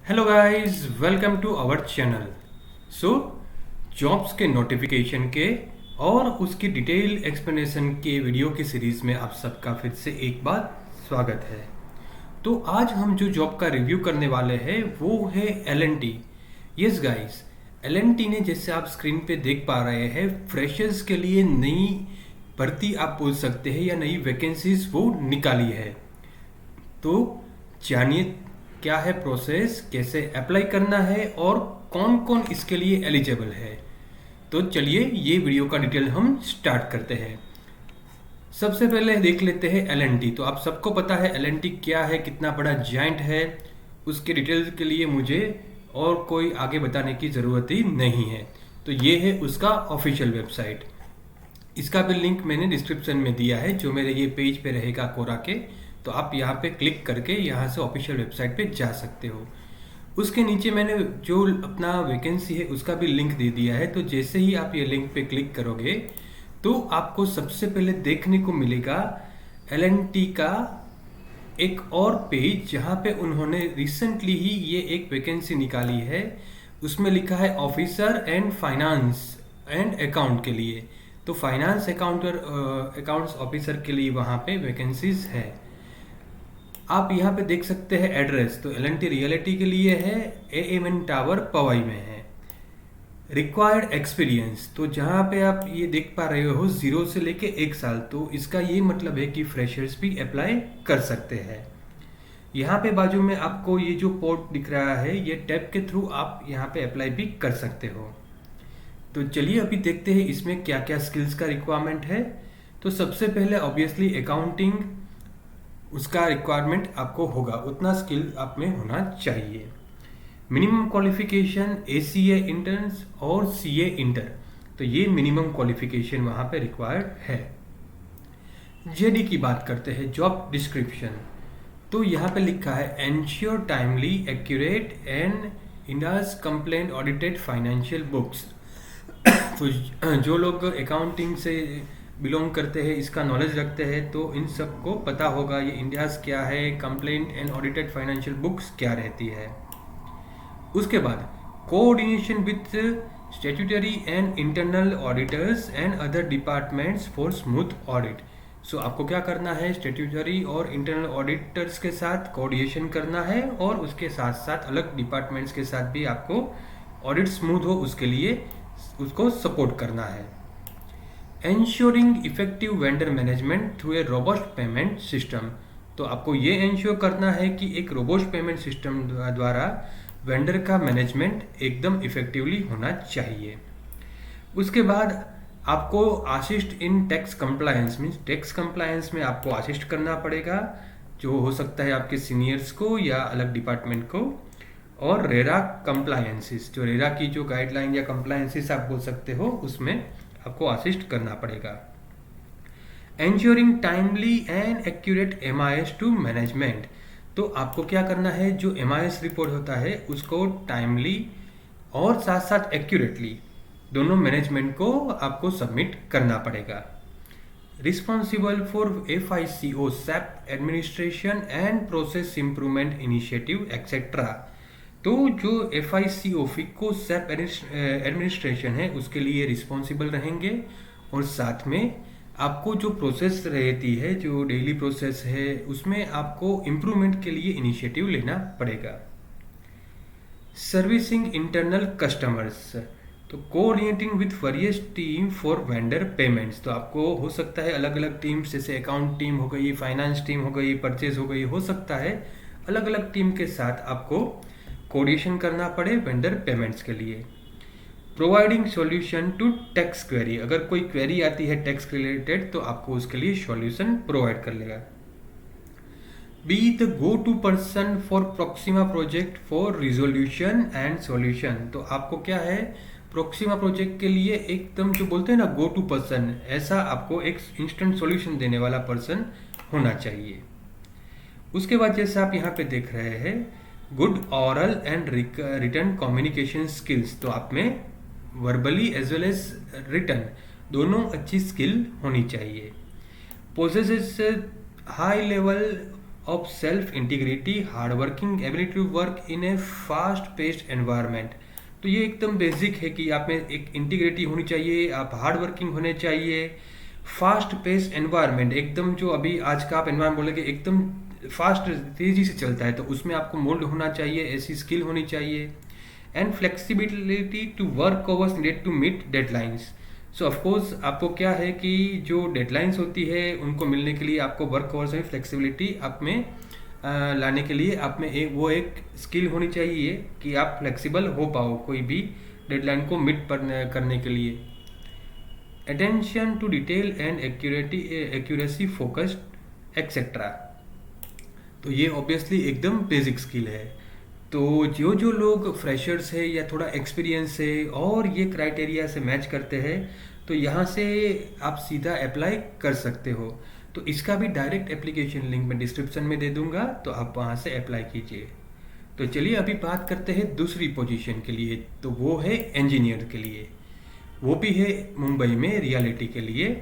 Hello guys, welcome to our channel. So jobs के notification के और उसकी डिटेल एक्सप्लेनेशन के वीडियो की सीरीज में आप सबका फिर से एक बार स्वागत है। तो आज हम जो जॉब का रिव्यू करने वाले हैं वो है एल&टी। यस गाइस, एल&टी ने जैसे आप स्क्रीन पे देख पा रहे हैं फ्रेशर्स के लिए नई भर्ती आप बोल सकते हैं या नई वैकेंसीज वो निकाली है। तो जानिए क्या है प्रोसेस, कैसे अप्लाई करना है और कौन कौन इसके लिए एलिजिबल है। तो चलिए ये वीडियो का डिटेल हम स्टार्ट करते हैं। सबसे पहले देख लेते हैं एल&टी। तो आप सबको पता है एल&टी क्या है, कितना बड़ा जायंट है। उसके डिटेल्स के लिए मुझे और कोई आगे बताने की ज़रूरत ही नहीं है। तो ये है उसका ऑफिशियल वेबसाइट। इसका भी लिंक मैंने डिस्क्रिप्शन में दिया है, जो मेरे ये पेज पे रहेगा कोरा के। तो आप यहाँ पे क्लिक करके यहाँ से ऑफिशियल वेबसाइट पे जा सकते हो। उसके नीचे मैंने जो अपना वैकेंसी है उसका भी लिंक दे दिया है। तो जैसे ही आप ये लिंक पे क्लिक करोगे तो आपको सबसे पहले देखने को मिलेगा एल&टी का एक और पेज, जहाँ पे उन्होंने रिसेंटली ही ये एक वैकेंसी निकाली है। उसमें लिखा है officer and finance and account के लिए। तो फाइनेंस अकाउंट्स ऑफिसर के लिए वहाँ पे वैकेंसीज है। आप यहाँ पे देख सकते हैं एड्रेस। तो एल&टी रियलिटी के लिए है, AMN टावर पवई में है। रिक्वायर्ड एक्सपीरियंस, तो जहाँ पे आप ये देख पा रहे हो 0 से लेके 1 साल, तो इसका ये मतलब है कि फ्रेशर्स भी अप्लाई कर सकते हैं। यहाँ पे बाजू में आपको ये जो पोर्ट दिख रहा है, ये टैब के थ्रू आप यहाँ पे अप्लाई भी कर सकते हो। तो चलिए अभी देखते हैं इसमें क्या क्या स्किल्स का रिक्वायरमेंट है। तो सबसे पहले ऑब्वियसली अकाउंटिंग, उसका रिक्वायरमेंट आपको होगा, उतना स्किल आप में होना चाहिए। मिनिमम क्वालिफिकेशन ACA इंटर्स और CA इंटर, तो ये मिनिमम क्वालिफिकेशन वहाँ पे रिक्वायर्ड है। जेडी की बात करते हैं, जॉब डिस्क्रिप्शन। तो यहाँ पे लिखा है ensure timely accurate and Ind AS compliant audited financial books. तो जो लोग अकाउंटिंग से बिलोंग करते हैं, इसका नॉलेज रखते हैं, तो इन सबको पता होगा ये इंडियाज क्या है, compliant and audited financial books क्या रहती है। उसके बाद coordination with statutory and internal auditors and other departments for smooth audit. So आपको क्या करना है, स्टैट्यूटरी और इंटरनल ऑडिटर्स के साथ कोऑर्डिनेशन करना है और उसके साथ साथ अलग डिपार्टमेंट्स के साथ भी आपको ऑडिट स्मूथ हो उसके लिए उसको सपोर्ट करना है। Ensuring effective vendor management through a robust payment system, तो आपको ये एंश्योर करना है कि एक रोबस्ट पेमेंट सिस्टम द्वारा वेंडर का मैनेजमेंट एकदम इफेक्टिवली होना चाहिए। उसके बाद आपको assist in tax compliance, means tax compliance में आपको असिस्ट करना पड़ेगा, जो हो सकता है आपके सीनियर्स को या अलग डिपार्टमेंट को। और रेरा कंप्लायंसेस, जो रेरा की जो गाइडलाइन या कंप्लायंसेस आप बोल सकते हो, उसमें आपको असिस्ट करना पड़ेगा। Ensuring timely and accurate MIS to management, तो आपको क्या करना है, जो MIS रिपोर्ट होता है उसको टाइमली और साथ साथ एक्यूरेटली दोनों मैनेजमेंट को आपको सबमिट करना पड़ेगा। Responsible for FICO SAP administration and process improvement initiative etcetera, तो जो FICO SAP एडमिनिस्ट्रेशन है उसके लिए रिस्पॉन्सिबल रहेंगे। और साथ में आपको जो प्रोसेस रहती है, जो डेली प्रोसेस है, उसमें आपको इम्प्रूवमेंट के लिए इनिशिएटिव लेना पड़ेगा। सर्विसिंग इंटरनल कस्टमर्स, तो coordinating with various team for vendor payments, तो आपको हो सकता है अलग अलग टीम्स, जैसे अकाउंट टीम हो गई, फाइनेंस टीम हो गई, परचेज हो गई, हो सकता है अलग अलग टीम के साथ आपको कोऑर्डिनेशन करना पड़े वेंडर पेमेंट्स के लिए। Providing solution to tax query, अगर कोई क्वेरी आती है टैक्स रिलेटेड तो आपको उसके लिए सॉल्यूशन प्रोवाइड कर लेगा। Be the go to person for proxima project for resolution and solution, तो आपको क्या है, प्रोक्सिमा प्रोजेक्ट के लिए एकदम जो बोलते हैं ना गो टू पर्सन, ऐसा आपको एक इंस्टेंट सॉल्यूशन देने वाला पर्सन होना चाहिए। उसके बाद जैसे आप यहाँ पे देख रहे हैं good oral and written communication skills, तो आप में verbally as well as written दोनों अच्छी स्किल होनी चाहिए। Possesses high level of self integrity, hard working, ability to work in a fast paced environment. तो ये एकदम बेसिक है कि आप में एक इंटीग्रिटी होनी चाहिए, आप हार्ड वर्किंग होने चाहिए, फास्ट पेस्ड एनवायरनमेंट, एकदम जो अभी आज का आप एनवायरनमेंट बोलेंगे एकदम फास्ट तेजी से चलता है, तो उसमें आपको मोल्ड होना चाहिए, ऐसी स्किल होनी चाहिए। And flexibility to work hours needed to meet deadlines. So of course आपको क्या है कि जो डेडलाइंस होती है उनको मिलने के लिए आपको वर्क ओवर्स में फ्लेक्सिबिलिटी आप में लाने के लिए आप में वो एक स्किल होनी चाहिए कि आप फ्लेक्सिबल हो पाओ कोई भी डेडलाइन को मीट करने के लिए। Attention to detail and accuracy focused etcetera. तो ये ऑब्वियसली एकदम बेसिक स्किल है। तो जो लोग फ्रेशर्स है या थोड़ा एक्सपीरियंस है और ये क्राइटेरिया से मैच करते हैं, तो यहाँ से आप सीधा अप्लाई कर सकते हो। तो इसका भी डायरेक्ट एप्लीकेशन लिंक मैं डिस्क्रिप्शन में दे दूंगा, तो आप वहाँ से अप्लाई कीजिए। तो चलिए अभी बात करते हैं दूसरी पोजीशन के लिए, तो वो है इंजीनियर के लिए। वो भी है मुंबई में रियलिटी के लिए,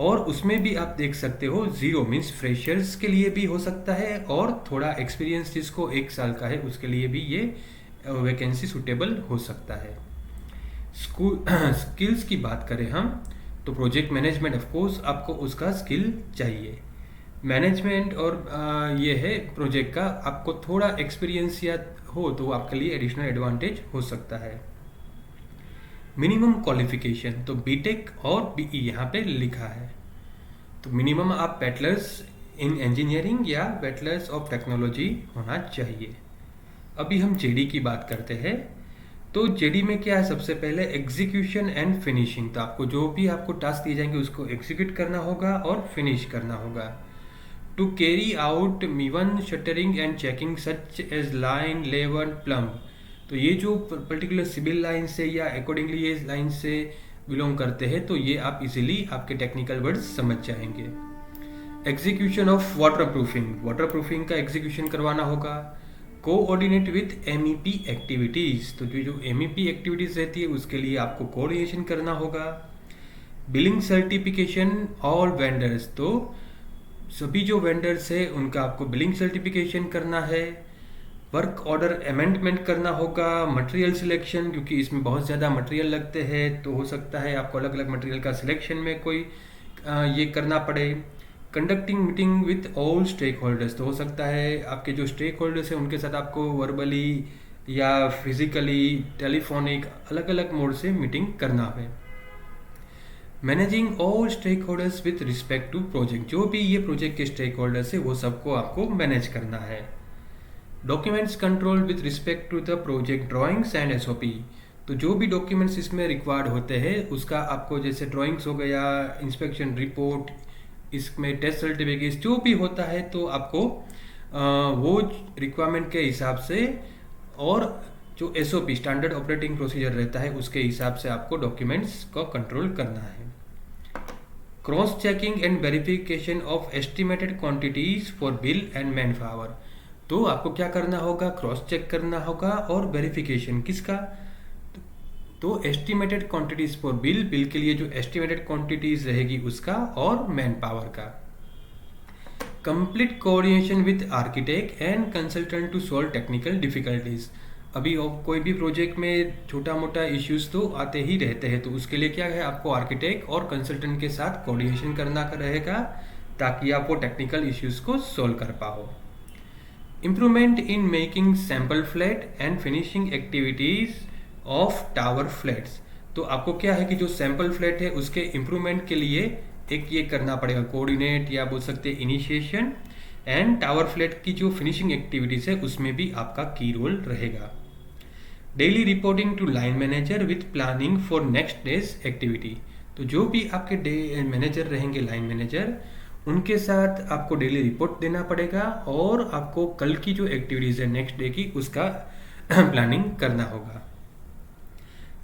और उसमें भी आप देख सकते हो 0 मीन्स फ्रेशर्स के लिए भी हो सकता है, और थोड़ा एक्सपीरियंस जिसको 1 साल का है उसके लिए भी ये वैकेंसी सूटेबल हो सकता है। स्किल्स की बात करें हम, तो प्रोजेक्ट मैनेजमेंट ऑफकोर्स आपको उसका स्किल चाहिए। मैनेजमेंट और ये है प्रोजेक्ट का, आपको थोड़ा एक्सपीरियंस या हो तो आपके लिए एडिशनल एडवांटेज हो सकता है। मिनिमम क्वालिफिकेशन, तो बीटेक और बीई यहाँ पे लिखा है। तो मिनिमम आप बैचलर्स इन इंजीनियरिंग या बैचलर्स ऑफ टेक्नोलॉजी होना चाहिए। अभी हम जेडी की बात करते हैं। तो जेडी में क्या है, सबसे पहले एग्जीक्यूशन एंड फिनिशिंग। तो आपको जो भी आपको टास्क दिए जाएंगे उसको एग्जीक्यूट करना होगा और फिनिश करना होगा। To carry out Mivan shuttering and checking such as line, level, plumb. तो ये जो पर्टिकुलर सिविल लाइन से या अकॉर्डिंगली ये लाइन से बिलोंग करते हैं, तो ये आप इजीली आपके टेक्निकल वर्ड्स समझ जाएंगे। एग्जीक्यूशन ऑफ वाटर प्रूफिंग का एग्जीक्यूशन करवाना होगा। कोऑर्डिनेट विथ एमईपी एक्टिविटीज, तो जो एमईपी एक्टिविटीज रहती है उसके लिए आपको कोऑर्डिनेशन करना होगा। बिलिंग सर्टिफिकेशन ऑल वेंडर्स, तो सभी जो वेंडर्स है उनका आपको बिलिंग सर्टिफिकेशन करना है। वर्क ऑर्डर अमेंडमेंट करना होगा। मटेरियल सिलेक्शन, क्योंकि इसमें बहुत ज़्यादा मटेरियल लगते हैं, तो हो सकता है आपको अलग अलग मटेरियल का सिलेक्शन में कोई ये करना पड़े। Conducting meeting with all stakeholders, तो हो सकता है आपके जो स्टेक होल्डर्स हैं उनके साथ आपको वर्बली या फिजिकली, टेलीफोनिक, अलग अलग मोड से मीटिंग करना है। Managing all stakeholders with respect to project, जो भी ये प्रोजेक्ट के स्टेक होल्डर्स है वो सबको आपको मैनेज करना है। Documents control with respect to the project drawings and SOP, तो जो भी डॉक्यूमेंट्स इसमें रिक्वायर्ड होते हैं उसका आपको, जैसे ड्राइंग्स हो गया, इंस्पेक्शन रिपोर्ट, इसमें टेस्ट सर्टिफिकेट जो भी होता है, तो आपको वो रिक्वायरमेंट के हिसाब से और जो एसओपी स्टैंडर्ड ऑपरेटिंग प्रोसीजर रहता है उसके हिसाब से आपको डॉक्यूमेंट्स को कंट्रोल करना है। Cross checking and verification of estimated quantities for bill and man power, तो आपको क्या करना होगा, क्रॉस चेक करना होगा और वेरिफिकेशन किसका, तो एस्टिमेटेड क्वांटिटीज फॉर बिल के लिए जो एस्टिमेटेड क्वांटिटीज रहेगी उसका, और मैन पावर का। Complete coordination with architect and consultant to solve technical difficulties, अभी कोई भी प्रोजेक्ट में छोटा मोटा इश्यूज तो आते ही रहते हैं, तो उसके लिए क्या है, आपको आर्किटेक्ट और कंसल्टेंट के साथ कोऑर्डिनेशन करना रहेगा ताकि आप वो टेक्निकल इश्यूज को सॉल्व कर पाओ। Improvement in making sample flat and finishing activities of tower flats, तो आपको क्या है कि जो सैम्पल फ्लैट है उसके इम्प्रूवमेंट के लिए एक ये करना पड़ेगा, कोऑर्डिनेट या बोल सकते हैं इनिशिएशन, एंड टावर फ्लैट की जो फिनिशिंग एक्टिविटीज है उसमें भी आपका की रोल रहेगा। Daily reporting to line manager with planning for next days activity, तो जो भी आपके डे मैनेजर रहेंगे, लाइन मैनेजर, उनके साथ आपको डेली रिपोर्ट देना पड़ेगा और आपको कल की जो एक्टिविटीज है नेक्स्ट डे की उसका प्लानिंग करना होगा।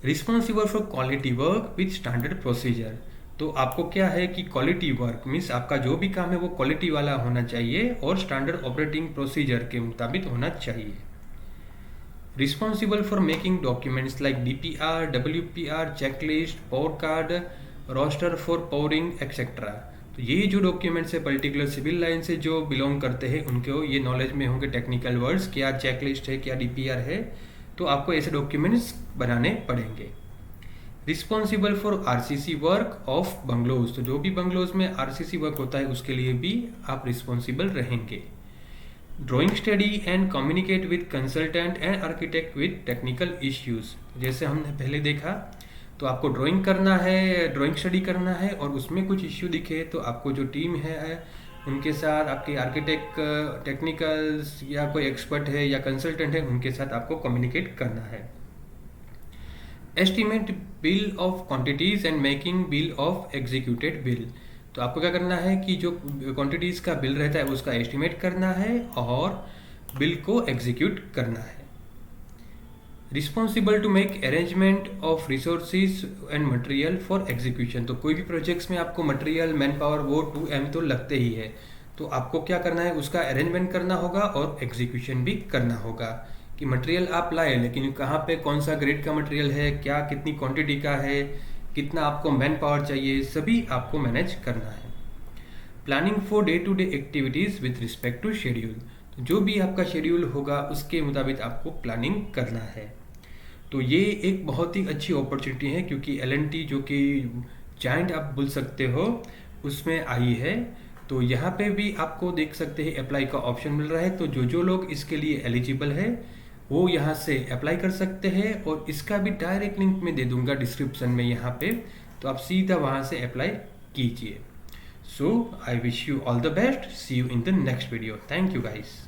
Responsible for quality work with standard procedure, तो आपको क्या है कि क्वालिटी वर्क मीन्स आपका जो भी काम है वो क्वालिटी वाला होना चाहिए और स्टैंडर्ड ऑपरेटिंग प्रोसीजर के मुताबिक होना चाहिए। Responsible for making documents like DPR, WPR, checklist, power card, roster for powering etcetera, तो ये जो डॉक्यूमेंट्स है पर्टिकुलर सिविल लाइन से जो बिलोंग करते हैं उनको ये नॉलेज में होंगे टेक्निकल वर्ड्स, क्या चेकलिस्ट है, क्या डीपीआर है, तो आपको ऐसे डॉक्यूमेंट्स बनाने पड़ेंगे। Responsible for RCC work of bungalows, तो जो भी बंगलोज में आरसीसी वर्क होता है उसके लिए भी आप रिस्पॉन्सिबल रहेंगे। Drawing study and communicate with consultant and architect with technical issues, जैसे हमने पहले देखा, तो आपको ड्राइंग करना है, ड्राइंग स्टडी करना है और उसमें कुछ इश्यू दिखे तो आपको जो टीम है उनके साथ, आपके आर्किटेक्ट, टेक्निकल्स या कोई एक्सपर्ट है या कंसल्टेंट है, उनके साथ आपको कम्युनिकेट करना है। Estimate bill of quantities and making bill of executed bill, तो आपको क्या करना है कि जो क्वांटिटीज का बिल रहता है उसका एस्टिमेट करना है और बिल को एग्जीक्यूट करना है। Responsible to make arrangement of resources and material for execution, तो कोई भी प्रोजेक्ट्स में आपको मटेरियल, मैन पावर, वो 2M तो लगते ही है, तो आपको क्या करना है, उसका अरेंजमेंट करना होगा और एग्जीक्यूशन भी करना होगा कि मटेरियल आप लाए लेकिन कहाँ पे कौन सा ग्रेड का मटेरियल है, क्या कितनी क्वांटिटी का है, कितना आपको मैन पावर चाहिए, सभी आपको मैनेज करना है। Planning for day to day activities with respect to schedule, तो जो भी आपका शेड्यूल होगा उसके मुताबिक आपको प्लानिंग करना है। तो ये एक बहुत ही अच्छी अपॉर्चुनिटी है क्योंकि LNT जो कि जायंट आप बोल सकते हो उसमें आई है, तो यहाँ पे भी आपको देख सकते हैं अप्लाई का ऑप्शन मिल रहा है, तो जो लोग इसके लिए एलिजिबल है वो यहाँ से अप्लाई कर सकते हैं और इसका भी डायरेक्ट लिंक मैं दे दूंगा डिस्क्रिप्शन में यहाँ पे, तो आप सीधा वहाँ से अप्लाई कीजिए। So I wish you all the best, see you in the next video, thank you guys.